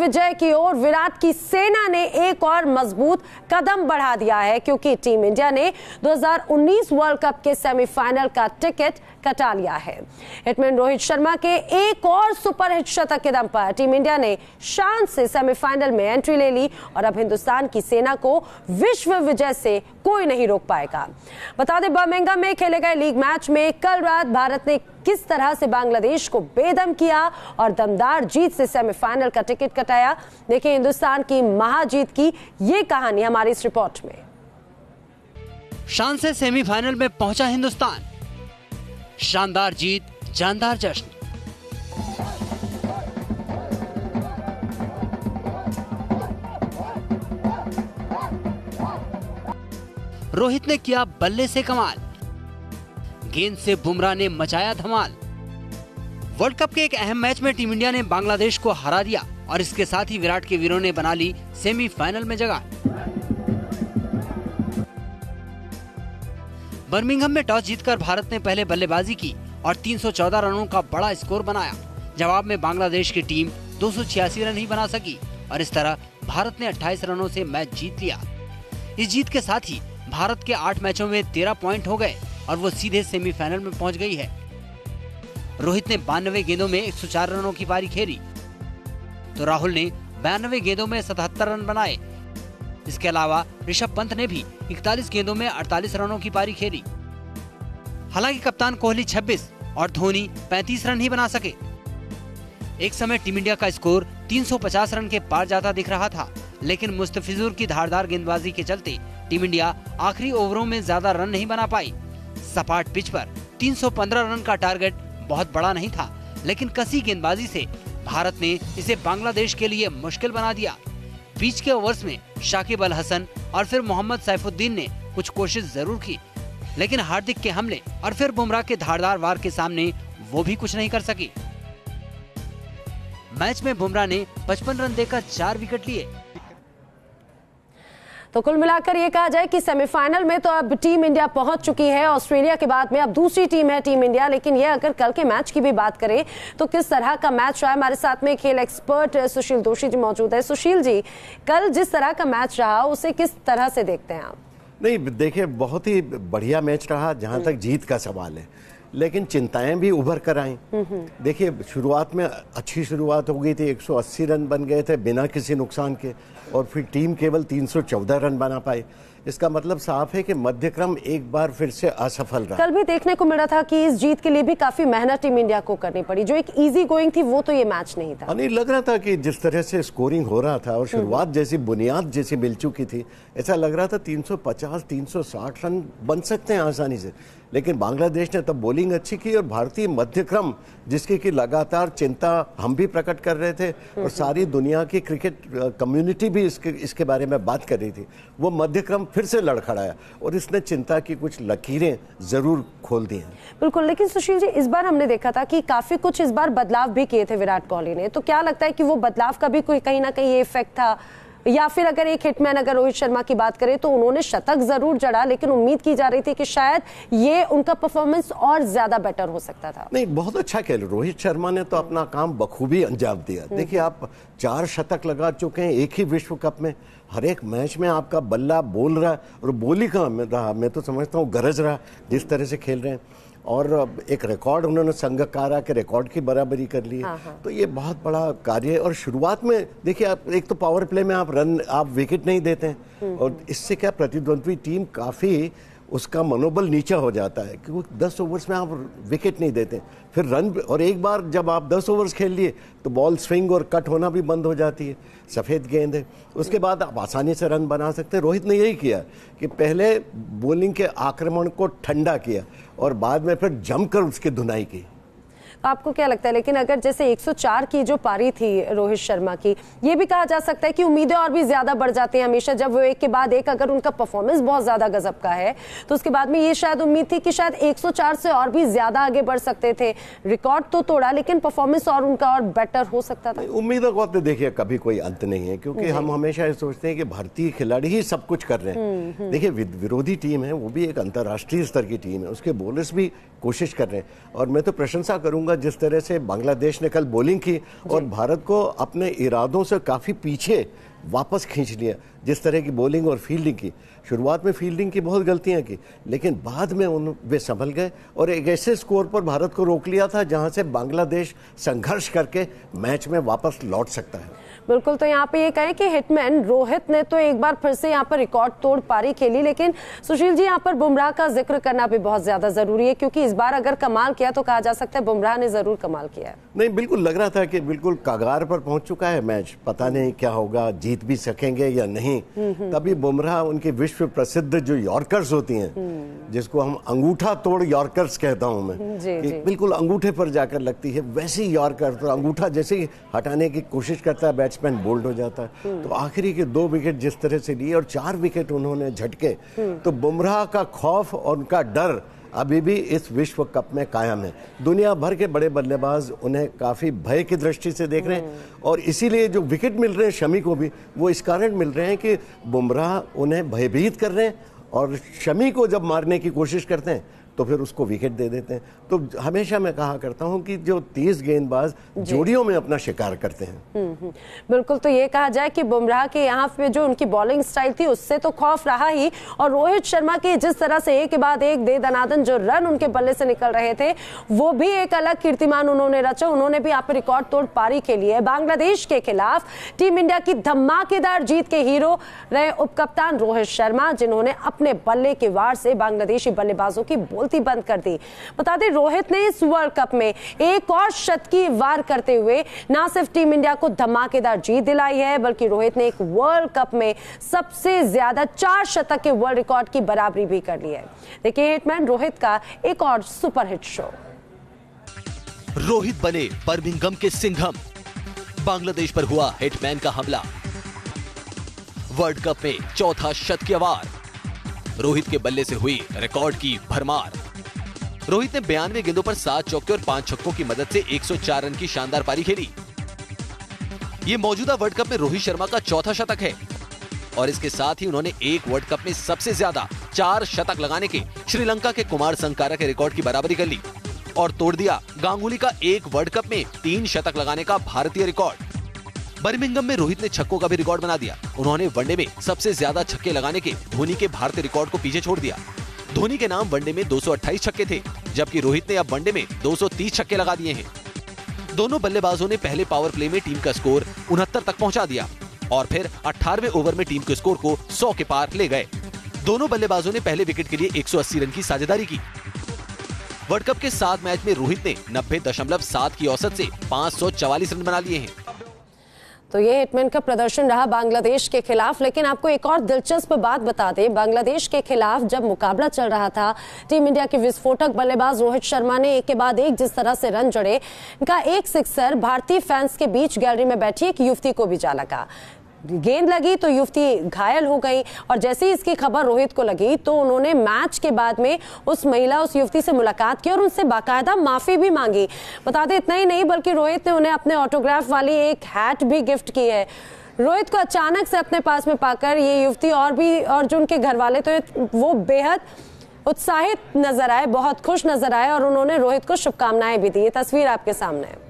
विजय की ओर विराट की सेना ने एक और मजबूत कदम बढ़ा दिया है, क्योंकि टीम इंडिया ने 2019 वर्ल्ड कप के सेमीफाइनल का टिकट कटा लिया है। हिटमैन रोहित शर्मा के एक और सुपर हिट शतक के दम पर टीम इंडिया ने शान से सेमीफाइनल में एंट्री ले ली और अब हिंदुस्तान की सेना को विश्व विजय से कोई नहीं रोक पाएगा। बता दें, बर्मिंघम में खेले गए लीग मैच में कल रात भारत ने किस तरह से बांग्लादेश को बेदम किया और दमदार जीत से सेमीफाइनल का टिकट कटाया। देखिए हिंदुस्तान की महाजीत की ये कहानी हमारी इस रिपोर्ट में। शान से सेमीफाइनल में पहुंचा हिंदुस्तान, शानदार जीत, जानदार जश्न। रोहित ने किया बल्ले से कमाल, गेंद से बुमराह ने मचाया धमाल। वर्ल्ड कप के एक अहम मैच में टीम इंडिया ने बांग्लादेश को हरा दिया और इसके साथ ही विराट के वीरों ने बना ली सेमीफाइनल में जगह। बर्मिंघम में टॉस जीतकर भारत ने पहले बल्लेबाजी की और 314 रनों का बड़ा स्कोर बनाया। जवाब में बांग्लादेश की टीम 286 रन ही बना सकी और इस तरह भारत ने 28 रनों से मैच जीत लिया। इस जीत के साथ ही भारत के 8 मैचों में 13 पॉइंट हो गए और वो सीधे सेमीफाइनल में पहुंच गई है। रोहित ने 92 गेंदों में 104 रनों की पारी खेली, तो राहुल ने 92 गेंदों में 77 रन बनाए। इसके अलावा ऋषभ पंत ने भी 41 गेंदों में 48 रनों की पारी खेली। हालांकि कप्तान कोहली 26 और धोनी 35 रन ही बना सके। एक समय टीम इंडिया का स्कोर 350 रन के पार जाता दिख रहा था, लेकिन मुस्तफिजुर की धारदार गेंदबाजी के चलते टीम इंडिया आखिरी ओवरों में ज्यादा रन नहीं बना पाई। सपाट पिच पर 315 रन का टारगेट बहुत बड़ा नहीं था, लेकिन कसी गेंदबाजी से भारत ने इसे बांग्लादेश के लिए मुश्किल बना दिया। बीच के ओवर्स में शाकिब अल हसन और फिर मोहम्मद सैफुद्दीन ने कुछ कोशिश जरूर की, लेकिन हार्दिक के हमले और फिर बुमराह के धारदार वार के सामने वो भी कुछ नहीं कर सकी। मैच में बुमराह ने 55 रन देकर 4 विकेट लिए। तो कुल मिलाकर ये कहा जाए कि सेमीफाइनल में तो अब टीम इंडिया पहुंच चुकी है। ऑस्ट्रेलिया के बाद में अब दूसरी टीम है टीम इंडिया। लेकिन ये अगर कल के मैच की भी बात करें तो किस तरह का मैच रहा। हमारे साथ में खेल एक्सपर्ट सुशील दोषी जी मौजूद है। सुशील जी, कल जिस तरह का मैच रहा उसे किस तरह से देखते हैं आप? नहीं, देखिए बहुत ही बढ़िया मैच रहा जहां तक जीत का सवाल है, लेकिन चिंताएं भी उभर कर आई। देखिए शुरुआत में अच्छी शुरुआत हो गई थी, 180 रन बन गए थे बिना किसी नुकसान के, और फिर टीम केवल 314 रन बना पाई। इसका मतलब साफ है कि मध्यक्रम एक बार फिर से असफल रहा। कल भी देखने को मिला था कि इस जीत के लिए भी काफी मेहनत टीम इंडिया को करनी पड़ी। जो एक इजी गोइंग थी वो तो ये मैच नहीं था। नहीं लग रहा था कि जिस तरह से स्कोरिंग हो रहा था और शुरुआत जैसी बुनियाद जैसी मिल चुकी थी, ऐसा लग रहा था 350-360 रन बन सकते हैं आसानी से। लेकिन बांग्लादेश ने तब बॉलिंग अच्छी की और भारतीय मध्यक्रम, जिसकी की लगातार चिंता हम भी प्रकट कर रहे थे और सारी दुनिया की क्रिकेट कम्युनिटी भी इसके बारे में बात कर रही थी, वो मध्यक्रम फिर से लड़खड़ाया और इसने चिंता की कुछ लकीरें जरूर खोल दी हैं। बिल्कुल, लेकिन सुशील जी इस बार हमने देखा था कि काफी कुछ इस बार बदलाव भी किए थे विराट कोहली ने। तो क्या लगता है कि वो बदलाव का भी कोई कहीं ना कहीं ये इफेक्ट था, या फिर अगर एक हिटमैन अगर रोहित शर्मा की बात करें तो उन्होंने शतक जरूर जड़ा, लेकिन उम्मीद की जा रही थी कि शायद ये उनका परफॉर्मेंस और ज्यादा बेटर हो सकता था। नहीं, बहुत अच्छा खेल रोहित शर्मा ने तो अपना काम बखूबी अंजाम दिया। देखिए आप 4 शतक लगा चुके हैं एक ही विश्व कप में। हर एक मैच में आपका बल्ला बोल रहा और बोली का रहा, मैं तो समझता हूँ गरज रहा जिस तरह से खेल रहे हैं। और एक रिकॉर्ड उन्होंने संगकारा के रिकॉर्ड की बराबरी कर ली है। तो ये बहुत बड़ा कार्य है। और शुरुआत में देखिए आप एक तो पावर प्ले में आप विकेट नहीं देते हैं और इससे क्या प्रतिद्वंद्वी टीम काफ़ी उसका मनोबल नीचा हो जाता है, क्योंकि 10 ओवर्स में आप विकेट नहीं देते फिर रन। और एक बार जब आप 10 ओवर्स खेल लिए तो बॉल स्विंग और कट होना भी बंद हो जाती है, सफ़ेद गेंद है, उसके बाद आप आसानी से रन बना सकते हैं। रोहित ने यही किया कि पहले बॉलिंग के आक्रमण को ठंडा किया और बाद में फिर जमकर उसकी धुनाई की। आपको क्या लगता है, लेकिन अगर जैसे 104 की जो पारी थी रोहित शर्मा की, ये भी कहा जा सकता है कि उम्मीदें और भी ज्यादा बढ़ जाती हैं हमेशा जब वो एक के बाद एक, अगर उनका परफॉर्मेंस बहुत ज्यादा गजब का है तो उसके बाद में ये शायद उम्मीद थी कि शायद 104 से और भी ज्यादा आगे बढ़ सकते थे। रिकॉर्ड तो तोड़ा लेकिन परफॉर्मेंस और उनका और बेटर हो सकता था। उम्मीदों को तो देखिए कभी कोई अंत नहीं है, क्योंकि हम हमेशा ये सोचते हैं कि भारतीय खिलाड़ी ही सब कुछ कर रहे हैं। देखिए विरोधी टीम है वो भी एक अंतर्राष्ट्रीय स्तर की टीम है, उसके बॉलर्स भी कोशिश कर रहे हैं। और मैं तो प्रशंसा करूंगा जिस तरह से बांग्लादेश ने कल बॉलिंग की और भारत को अपने इरादों से काफ़ी पीछे वापस खींच लिया। जिस तरह की बॉलिंग और फील्डिंग की, शुरुआत में फील्डिंग की बहुत गलतियां की, लेकिन बाद में वे संभल गए और एक ऐसे स्कोर पर भारत को रोक लिया था जहां से बांग्लादेश संघर्ष करके मैच में वापस लौट सकता है। बिल्कुल, तो यहाँ पे ये कहें कि हिटमैन रोहित ने तो एक बार फिर से यहाँ पर रिकॉर्ड तोड़ पारी खेली, लेकिन सुशील जी यहाँ पर बुमराह का जिक्र करना भी बहुत ज्यादा जरूरी है, क्योंकि इस बार अगर कमाल किया तो कहा जा सकता है बुमराह ने जरूर कमाल किया है। नहीं, बिल्कुल लग रहा था कि बिल्कुल कगार पर पहुंच चुका है मैच, पता नहीं क्या होगा, जीत भी सकेंगे या नहीं। तभी बुमराह उनकी विश्व प्रसिद्ध जो यॉर्कर्स होती हैं, जिसको हम अंगूठा तोड़ यॉर्कर्स कहता हूं मैं, कि बिल्कुल अंगूठे पर जाकर लगती है, वैसी यॉर्कर, तो अंगूठा जैसे ही हटाने की कोशिश करता है बैट्समैन बोल्ड हो जाता है। तो आखिरी के 2 विकेट जिस तरह से लिए और 4 विकेट उन्होंने झटके, तो बुमराह का खौफ और उनका डर अभी भी इस विश्व कप में कायम है। दुनिया भर के बड़े बल्लेबाज उन्हें काफी भय की दृष्टि से देख रहे हैं और इसीलिए जो विकेट मिल रहे हैं शमी को भी, वो इस कारण मिल रहे हैं कि बुमराह उन्हें भयभीत कर रहे हैं और शमी को जब मारने की कोशिश करते हैं तो फिर उसको विकेट दे देते हैं। तो हमेशा मैं कहा करता हूं कि जो तेज गेंदबाज जोड़ियों में अपना शिकार करते हैं। बिल्कुल, तो ये कहा जाए कि बुमराह के यहाँ पे जो उनकी बॉलिंग स्टाइल थी उससे तो खौफ रहा ही, और रोहित शर्मा के जिस तरह से एक के बाद एक दे दनादन जो रन उनके बल्ले से निकल रहे थे, वो भी एक अलग कीर्तिमान उन्होंने रचा। उन्होंने भी यहाँ पे रिकॉर्ड तोड़ पारी खेली है। बांग्लादेश के खिलाफ टीम इंडिया की धमाकेदार जीत के हीरो रहे उपकप्तान रोहित शर्मा, जिन्होंने अपने बल्ले के वार से बांग्लादेशी बल्लेबाजों की बंद कर दी। बता दें, रोहित ने इस वर्ल्ड कप में एक और शतकीय वार करते हुए न सिर्फ टीम इंडिया को धमाकेदार जीत दिलाई है, बल्कि रोहित ने एक वर्ल्ड कप में सबसे ज्यादा 4 शतक के वर्ल्ड रिकॉर्ड की बराबरी भी कर ली है। देखिए हिटमैन रोहित का एक और सुपर हिट शो। रोहित बने बर्मिंघम के सिंघम, बांग्लादेश पर हुआ हिटमैन का हमला। वर्ल्ड कप में 4था शतकीय वार, रोहित के बल्ले से हुई रिकॉर्ड की भरमार। रोहित ने 92 गेंदों पर 7 चौके और 5 छक्कों की मदद से 104 रन की शानदार पारी खेली। ये मौजूदा वर्ल्ड कप में रोहित शर्मा का 4था शतक है और इसके साथ ही उन्होंने एक वर्ल्ड कप में सबसे ज्यादा 4 शतक लगाने के श्रीलंका के कुमार संगकारा के रिकॉर्ड की बराबरी कर ली और तोड़ दिया गांगुली का एक वर्ल्ड कप में 3 शतक लगाने का भारतीय रिकॉर्ड। बर्मिंघम में रोहित ने छक्कों का भी रिकॉर्ड बना दिया। उन्होंने वनडे में सबसे ज्यादा छक्के लगाने के धोनी के भारतीय रिकॉर्ड को पीछे छोड़ दिया। धोनी के नाम वनडे में 228 छक्के थे, जबकि रोहित ने अब वनडे में 230 छक्के लगा दिए हैं। दोनों बल्लेबाजों ने पहले पावर प्ले में टीम का स्कोर 69 तक पहुंचा दिया और फिर 18वें ओवर में टीम के स्कोर को 100 के पार ले गए। दोनों बल्लेबाजों ने पहले विकेट के लिए 180 रन की साझेदारी की। वर्ल्ड कप के 7 मैच में रोहित ने 90.7 की औसत से 544 रन बना लिए हैं। तो ये हिटमैन का प्रदर्शन रहा बांग्लादेश के खिलाफ। लेकिन आपको एक और दिलचस्प बात बता दें, बांग्लादेश के खिलाफ जब मुकाबला चल रहा था, टीम इंडिया के विस्फोटक बल्लेबाज रोहित शर्मा ने एक के बाद एक जिस तरह से रन जड़े, इनका एक सिक्सर भारतीय फैंस के बीच गैलरी में बैठी एक युवती को भी जा लगा। गेंद लगी तो युवती घायल हो गई और जैसे ही इसकी खबर रोहित को लगी तो उन्होंने मैच के बाद में उस युवती से मुलाकात की और उनसे बाकायदा माफी भी मांगी। बता दें, इतना ही नहीं बल्कि रोहित ने उन्हें अपने ऑटोग्राफ वाली एक हैट भी गिफ्ट की है। रोहित को अचानक से अपने पास में पाकर ये युवती और जो उनके घर वाले तो वो बेहद उत्साहित नजर आए, बहुत खुश नजर आए और उन्होंने रोहित को शुभकामनाएं भी दी। ये तस्वीर आपके सामने है।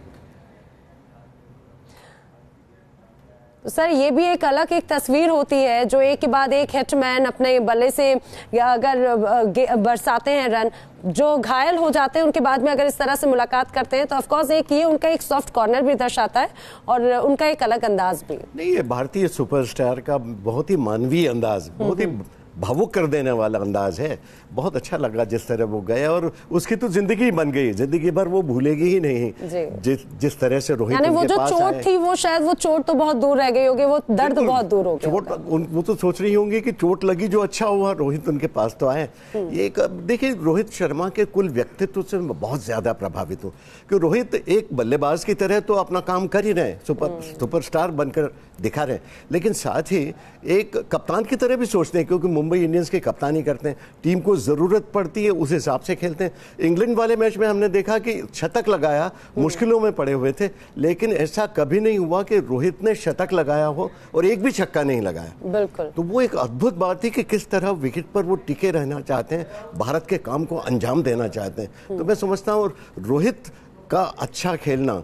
तो सर, ये भी एक अलग एक तस्वीर होती है जो एक के बाद एक हिटमैन अपने बल्ले से अगर बरसाते हैं रन, जो घायल हो जाते हैं उनके बाद में अगर इस तरह से मुलाकात करते हैं तो ऑफकोर्स एक ये उनका एक सॉफ्ट कॉर्नर भी दर्शाता है और उनका एक अलग अंदाज भी। नहीं, ये भारतीय सुपरस्टार का बहुत ही मानवीय अंदाज, बहुत ही भावुक कर देने वाला अंदाज है। बहुत अच्छा लगा जिस तरह वो गए और उसकी तो जिंदगी बन गई, जिंदगी भर वो भूलेगी ही नहीं जिस तरह से रोहित यानी वो जो चोट थी वो शायद वो चोट तो बहुत दूर रह गई होगी, वो दर्द बहुत दूर हो गया। वो तो सोच रही होंगी कि चोट लगी जो अच्छा हुआ, रोहित उनके पास तो आए। ये देखिए, रोहित शर्मा के कुल व्यक्तित्व से मैं बहुत ज्यादा प्रभावित हूँ कि रोहित एक बल्लेबाज की तरह तो अपना काम कर ही रहे, सुपरस्टार बनकर दिखा रहे, लेकिन साथ ही एक कप्तान की तरह भी सोचते हैं, क्योंकि मुंबई इंडियंस की कप्तानी करते हैं, टीम को ज़रूरत पड़ती है उस हिसाब से खेलते हैं। इंग्लैंड वाले मैच में हमने देखा कि शतक लगाया, मुश्किलों में पड़े हुए थे, लेकिन ऐसा कभी नहीं हुआ कि रोहित ने शतक लगाया हो और एक भी छक्का नहीं लगाया। बिल्कुल। तो वो एक अद्भुत बात थी कि किस तरह विकेट पर वो टिके रहना चाहते हैं, भारत के काम को अंजाम देना चाहते हैं। तो मैं समझता हूँ रोहित का अच्छा खेलना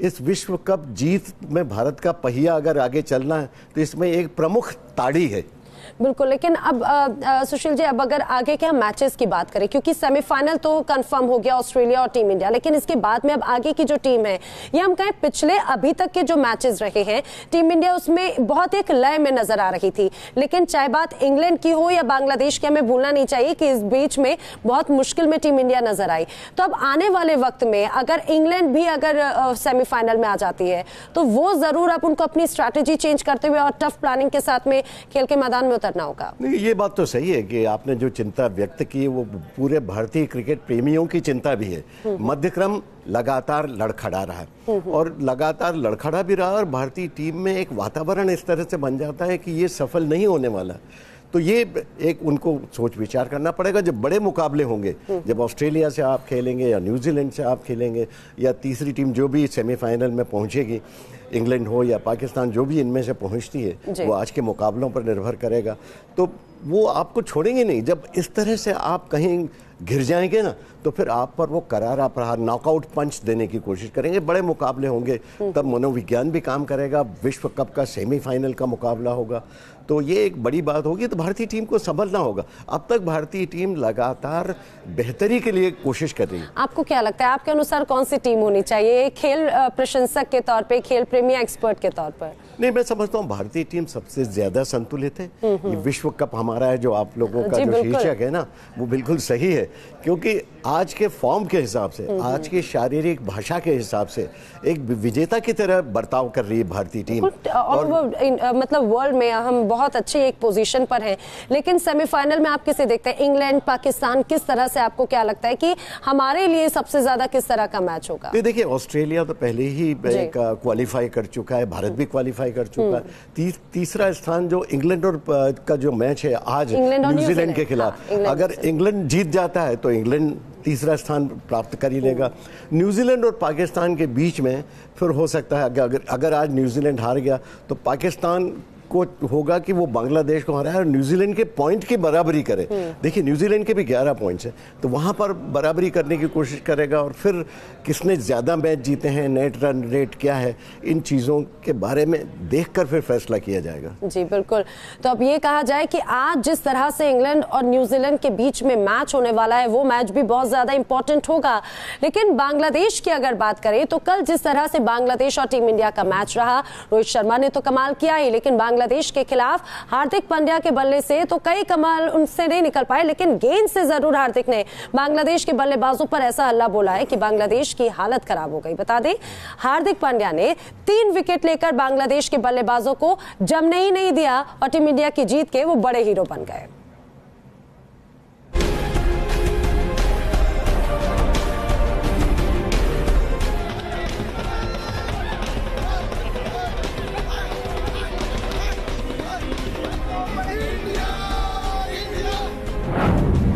इस विश्व कप जीत में भारत का पहिया अगर आगे चलना है तो इसमें एक प्रमुख ताड़ी है। बिल्कुल, लेकिन अब सुशील जी, अब अगर आगे के हम मैचेस की बात करें, क्योंकि सेमीफाइनल तो कंफर्म हो गया ऑस्ट्रेलिया और टीम इंडिया, लेकिन इसके बाद में अब आगे की जो टीम है, ये हम कहें पिछले अभी तक के जो मैचेस रहे हैं, टीम इंडिया उसमें बहुत एक लय में नजर आ रही थी। लेकिन चाहे बात इंग्लैंड की हो या बांग्लादेश की, हमें भूलना नहीं चाहिए कि इस बीच में बहुत मुश्किल में टीम इंडिया नजर आई। तो अब आने वाले वक्त में अगर इंग्लैंड भी अगर सेमीफाइनल में आ जाती है तो वो जरूर अब उनको अपनी स्ट्रैटेजी चेंज करते हुए और टफ प्लानिंग के साथ में खेल के मैदान में उतरना होगा। नहीं, ये बात तो सही है कि आपने जो चिंता व्यक्त की वो पूरे भारतीय क्रिकेट प्रेमियों की चिंता भी है। मध्यक्रम लगातार लड़खड़ा रहा और लगातार लड़खड़ा भी रहा और भारतीय टीम में एक वातावरण इस तरह से बन जाता है कि ये सफल नहीं होने वाला। तो ये एक उनको सोच विचार करना पड़ेगा। जब बड़े मुकाबले होंगे, जब ऑस्ट्रेलिया से आप खेलेंगे या न्यूजीलैंड से आप खेलेंगे या तीसरी टीम जो भी सेमीफाइनल में पहुंचेगी, इंग्लैंड हो या पाकिस्तान, जो भी इनमें से पहुंचती है वो आज के मुकाबलों पर निर्भर करेगा। तो वो आपको छोड़ेंगे नहीं। जब इस तरह से आप कहीं घिर जाएंगे ना तो फिर आप पर वो करारा प्रहार, नॉकआउट पंच देने की कोशिश करेंगे। बड़े मुकाबले होंगे तब मनोविज्ञान भी काम करेगा। विश्व कप का सेमीफाइनल का मुकाबला होगा तो ये एक बड़ी बात होगी। तो भारतीय टीम को संभलना होगा। अब तक भारतीय टीम लगातार बेहतरी के लिए कोशिश कर रही है। आपको क्या लगता है, आपके अनुसार कौन सी टीम होनी चाहिए, खेल प्रशंसक के तौर पे, खेल प्रेमी एक्सपर्ट के तौर पर? नहीं, मैं समझता हूँ भारतीय टीम सबसे ज्यादा संतुलित है। ये विश्व कप हमारा है, जो आप लोगों का जो शीर्षक है ना, वो बिल्कुल सही है। क्योंकि आज के फॉर्म के हिसाब से, आज की शारीरिक भाषा के हिसाब से एक विजेता की तरह बर्ताव कर रही है भारतीय टीम। और मतलब वर्ल्ड में हम बहुत अच्छी एक पोजीशन पर हैं। लेकिन सेमीफाइनल में आप किसे देखते हैं, इंग्लैंड, पाकिस्तान, किस तरह से आपको क्या लगता है कि हमारे लिए सबसे ज्यादा किस तरह का मैच होगा? देखिए, ऑस्ट्रेलिया तो पहले ही क्वालिफाई कर चुका है, भारत भी क्वालिफाई कर चुका है। तीसरा स्थान जो इंग्लैंड और का जो मैच है आज न्यूजीलैंड के खिलाफ, अगर इंग्लैंड जीत जाता है तो इंग्लैंड तीसरा स्थान प्राप्त कर ही लेगा। न्यूजीलैंड और पाकिस्तान के बीच में फिर हो सकता है अगर आज न्यूजीलैंड हार गया तो पाकिस्तान को होगा कि वो बांग्लादेश को हराए और न्यूजीलैंड के पॉइंट की बराबरी करे। देखिए, न्यूजीलैंड के भी 11 पॉइंट्स हैं, तो वहां पर बराबरी करने की कोशिश करेगा। और फिर किसने ज्यादा मैच जीते हैं, नेट रन रेट क्या है, इन चीजों के बारे में देखकर फिर फैसला किया जाएगा। जी बिल्कुल। तो अब ये कहा जाए कि आज जिस तरह से इंग्लैंड और न्यूजीलैंड के बीच में मैच होने वाला है, वो मैच भी बहुत ज्यादा इंपॉर्टेंट होगा। लेकिन बांग्लादेश की अगर बात करें तो कल जिस तरह से बांग्लादेश और टीम इंडिया का मैच रहा, रोहित शर्मा ने तो कमाल किया ही, लेकिन बांग्लादेश के खिलाफ हार्दिक पांड्या के बल्ले से तो कई कमाल उनसे नहीं निकल पाए, लेकिन गेंद से जरूर हार्दिक ने बांग्लादेश के बल्लेबाजों पर ऐसा हल्ला बोला है कि बांग्लादेश की हालत खराब हो गई। बता दें, हार्दिक पांड्या ने 3 विकेट लेकर बांग्लादेश के बल्लेबाजों को जमने ही नहीं दिया और टीम इंडिया की जीत के वो बड़े हीरो बन गए।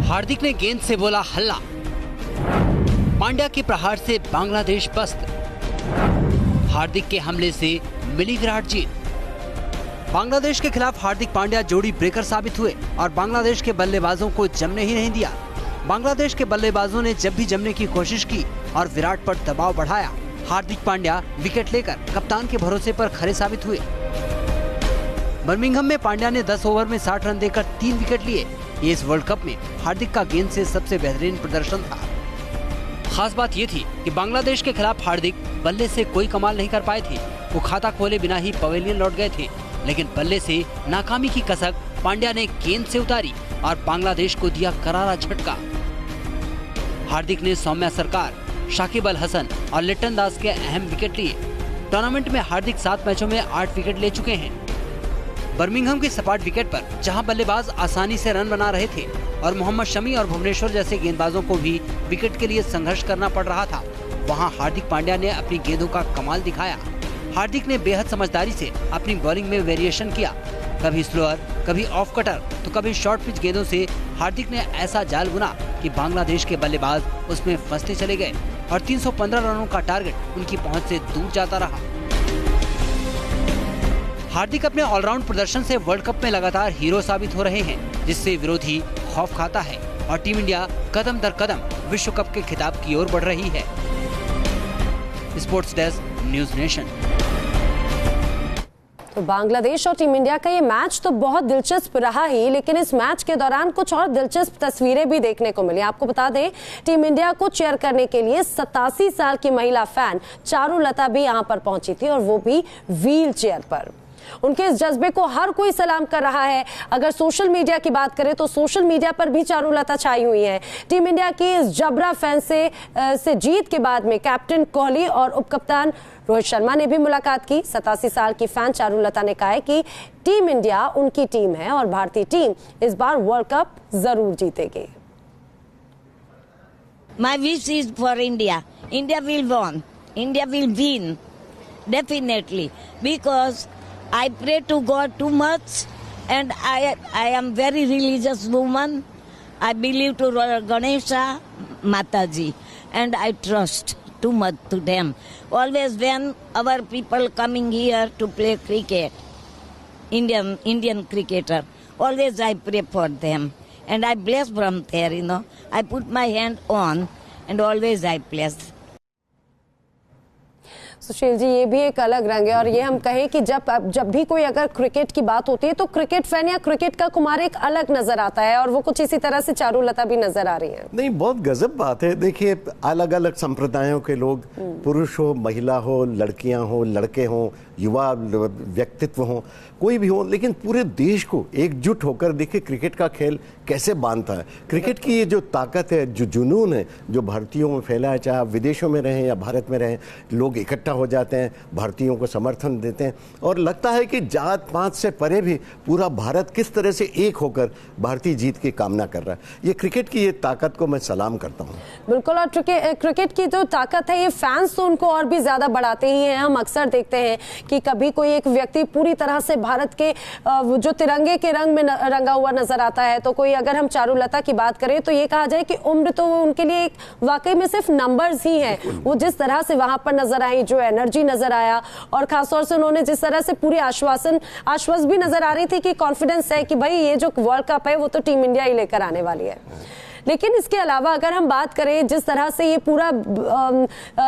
हार्दिक ने गेंद से बोला हल्ला, पांड्या के प्रहार से बांग्लादेश पस्त, हार्दिक के हमले से मिली विराट जीत। बांग्लादेश के खिलाफ हार्दिक पांड्या जोड़ी ब्रेकर साबित हुए और बांग्लादेश के बल्लेबाजों को जमने ही नहीं दिया। बांग्लादेश के बल्लेबाजों ने जब भी जमने की कोशिश की और विराट पर दबाव बढ़ाया, हार्दिक पांड्या विकेट लेकर कप्तान के भरोसे पर खरे साबित हुए। बर्मिंघम में पांड्या ने 10 ओवर में 60 रन देकर 3 विकेट लिए। ये इस वर्ल्ड कप में हार्दिक का गेंद से सबसे बेहतरीन प्रदर्शन था। खास बात ये थी कि बांग्लादेश के खिलाफ हार्दिक बल्ले से कोई कमाल नहीं कर पाए थे। वो खाता खोले बिना ही पवेलियन लौट गए थे, लेकिन बल्ले से नाकामी की कसक पांड्या ने गेंद से उतारी और बांग्लादेश को दिया करारा झटका। हार्दिक ने सौम्या सरकार, शाकिब अल हसन और लिटन दास के अहम विकेट लिए। टूर्नामेंट में हार्दिक 7 मैचों में 8 विकेट ले चुके हैं। बर्मिंघम के सपाट विकेट पर जहां बल्लेबाज आसानी से रन बना रहे थे और मोहम्मद शमी और भुवनेश्वर जैसे गेंदबाजों को भी विकेट के लिए संघर्ष करना पड़ रहा था, वहां हार्दिक पांड्या ने अपनी गेंदों का कमाल दिखाया। हार्दिक ने बेहद समझदारी से अपनी बॉलिंग में वेरिएशन किया। कभी स्लोअर, कभी ऑफ कटर तो कभी शॉर्ट पिच गेंदों से हार्दिक ने ऐसा जाल बुना कि बांग्लादेश के बल्लेबाज उसमें फंसते चले गए और 315 रनों का टारगेट उनकी पहुंच से दूर जाता रहा। हार्दिक अपने ऑलराउंड प्रदर्शन से वर्ल्ड कप में लगातार हीरो साबित हो रहे हैं, जिससे विरोधी खौफ खाता है और टीम इंडिया कदम दर कदम विश्व कप के खिताब की ओर बढ़ रही है। Sports desk, news nation. तो बांग्लादेश और टीम इंडिया का ये मैच तो बहुत दिलचस्प रहा ही, लेकिन इस मैच के दौरान कुछ और दिलचस्प तस्वीरें भी देखने को मिली। आपको बता दें, टीम इंडिया को चीयर करने के लिए 87 साल की महिला फैन चारुलता भी यहां पर पहुंची थी, और वो भी व्हील चेयर पर। उनके इस जज्बे को हर कोई सलाम कर रहा है। अगर सोशल मीडिया की बात करें तो सोशल मीडिया पर भी चारुलता छाई हुई है। टीम इंडिया की इस जबरा फैन से जीत के बाद में कैप्टन कोहली और उपकप्तान रोहित शर्मा ने भी मुलाकात की। 87 साल की फैन चारुलता ने कहा है कि टीम इंडिया उनकी टीम है और भारतीय टीम इस बार वर्ल्ड कप जरूर जीतेगी। My wish is for India. India will win. India will win. Definitely. Because I pray to God too much, and I am very religious woman. I believe to Ganesha Mataji, and I trust too much to them. Always when our people coming here to play cricket, Indian cricketer, always I pray for them, and I bless from there. I put my hand on, and always I bless. Sushil ji, ये भी एक अलग रंग है, और ये हम कहें कि जब भी कोई अगर क्रिकेट की बात होती है तो क्रिकेट फैन या क्रिकेट का कुमार एक अलग नजर आता है, और वो कुछ इसी तरह से चारुलता भी नजर आ रही है। नहीं, बहुत गजब बात है। देखिए, अलग अलग संप्रदायों के लोग, पुरुष हो, महिला हो, लड़कियां हो, लड़के हो, युवा व्यक्तित्व हो, कोई भी हो, लेकिन पूरे देश को एकजुट होकर देखिए क्रिकेट का खेल कैसे बांधता है। क्रिकेट की ये जो ताकत है, जो जुनून है, जो भारतीयों में फैला है, चाहे विदेशों में रहें या भारत में रहें, लोग इकट्ठा हो जाते हैं, भारतीयों को समर्थन देते हैं, और लगता है कि जात पात से परे भी पूरा भारत किस तरह से एक होकर भारतीय जीत की कामना कर रहा है। ये क्रिकेट की ये ताकत को मैं सलाम करता हूँ। बिल्कुल, और क्रिकेट की जो ताकत है, ये फैंस तो उनको और भी ज्यादा बढ़ाते ही हैं। हम अक्सर देखते हैं कि कभी कोई एक व्यक्ति पूरी तरह से भारत के जो तिरंगे के रंग में रंगा हुआ नजर आता है, तो कोई अगर हम चारुलता की बात करें तो ये कहा जाए कि उम्र तो उनके लिए एक वाकई में सिर्फ नंबर्स ही हैं। वो जिस तरह से वहां पर नजर आई, जो एनर्जी नजर आया, और खासतौर से उन्होंने जिस तरह से पूरी आश्वास भी नजर आ रही थी कि कॉन्फिडेंस है कि भाई ये जो वर्ल्ड कप है वो तो टीम इंडिया ही लेकर आने वाली है। लेकिन इसके अलावा अगर हम बात करें जिस तरह से ये पूरा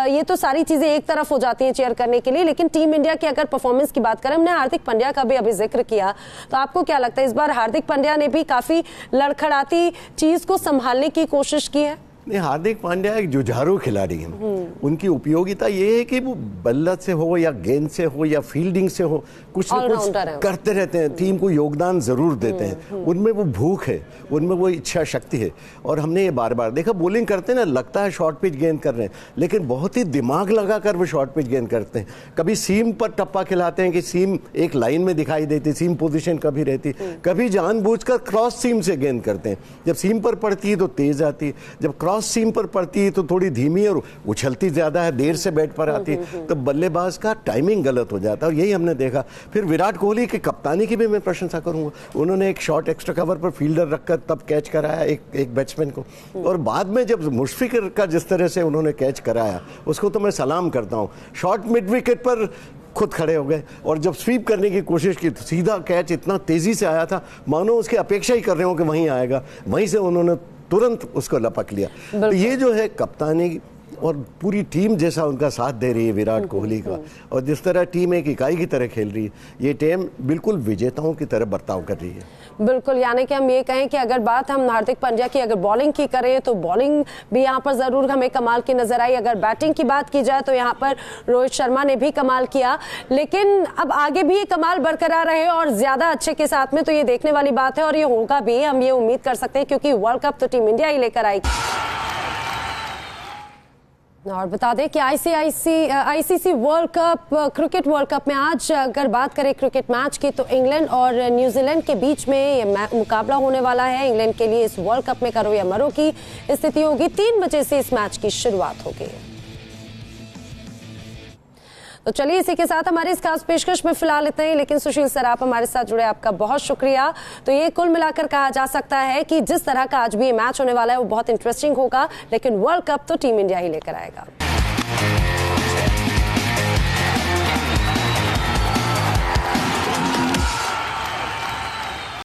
ये तो सारी चीजें एक तरफ हो जाती हैं चेयर करने के लिए, लेकिन टीम इंडिया की अगर परफॉर्मेंस की बात करें, हमने हार्दिक पांड्या का भी अभी जिक्र किया, तो आपको क्या लगता है इस बार हार्दिक पांड्या ने भी काफी लड़खड़ाती चीज को संभालने की कोशिश की है? नहीं, हार्दिक पांड्या एक जुझारू खिलाड़ी हैं। उनकी उपयोगिता ये है कि वो बल्ला से हो या गेंद से हो या फील्डिंग से हो, कुछ ना कुछ करते रहते हैं, टीम को योगदान जरूर देते हैं। उनमें वो भूख है, उनमें वो इच्छा शक्ति है, और हमने ये बार बार देखा। बॉलिंग करते हैं ना, लगता है शॉर्ट पिच गेंद कर रहे हैं, लेकिन बहुत ही दिमाग लगाकर वो शॉर्ट पिच गेंद करते हैं। कभी सीम पर टप्पा खिलाते हैं कि सीम एक लाइन में दिखाई देती, सीम पोजीशन कभी रहती, कभी जानबूझकर क्रॉस सीम से गेंद करते हैं। जब सीम पर पड़ती है तो तेज आती है, जब क्रॉस सीम पर पड़ती है तो थोड़ी धीमी और उछलती ज्यादा है, देर से बैट पर आती है, तो बल्लेबाज का टाइमिंग गलत हो जाता है, और यही हमने देखा। फिर विराट कोहली की कप्तानी की भी मैं प्रशंसा करूंगा। उन्होंने एक शॉट एक्स्ट्रा कवर पर फील्डर रखकर तब कैच कराया एक बैट्समैन को, और बाद में जब मुशफिक का जिस तरह से उन्होंने कैच कराया, उसको तो मैं सलाम करता हूँ। शॉट मिड विकेट पर खुद खड़े हो गए, और जब स्वीप करने की कोशिश की तो सीधा कैच इतना तेजी से आया था, मानो उसकी अपेक्षा ही कर रहे हो कि वहीं आएगा, वहीं से उन्होंने तुरंत उसको लपक लिया। तो ये जो है कप्तानी और पूरी टीम जैसा उनका साथ दे रही है विराट कोहली का, और जिस तरह टीम एक इकाई की तरह खेल रही है, ये टीम बिल्कुल विजेताओं की तरह बर्ताव कर रही है। बिल्कुल, यानी कि हम ये कहें कि अगर बात हम हार्दिक पांड्या की अगर बॉलिंग की करें तो बॉलिंग भी यहाँ पर जरूर हमें कमाल की नजर आई। अगर बैटिंग की बात की जाए तो यहाँ पर रोहित शर्मा ने भी कमाल किया, लेकिन अब आगे भी ये कमाल बरकरार रहे और ज्यादा अच्छे के साथ में, तो ये देखने वाली बात है, और ये होगा भी, हम ये उम्मीद कर सकते हैं, क्योंकि वर्ल्ड कप तो टीम इंडिया ही लेकर आएगी। और बता दें कि ICC world cup cricket world cup में आज अगर बात करें क्रिकेट मैच की, तो इंग्लैंड और न्यूजीलैंड के बीच में ये मुकाबला होने वाला है। इंग्लैंड के लिए इस वर्ल्ड कप में करो या मरो की स्थिति होगी। 3 बजे से इस मैच की शुरुआत होगी। तो चलिए इसी के साथ हमारी इस खास पेशकश में फिलहाल इतना ही, लेकिन सुशील सर आप हमारे साथ जुड़े, आपका बहुत शुक्रिया। तो ये कुल मिलाकर कहा जा सकता है कि जिस तरह का आज भी ये मैच होने वाला है वो बहुत इंटरेस्टिंग होगा, लेकिन वर्ल्ड कप तो टीम इंडिया ही लेकर आएगा।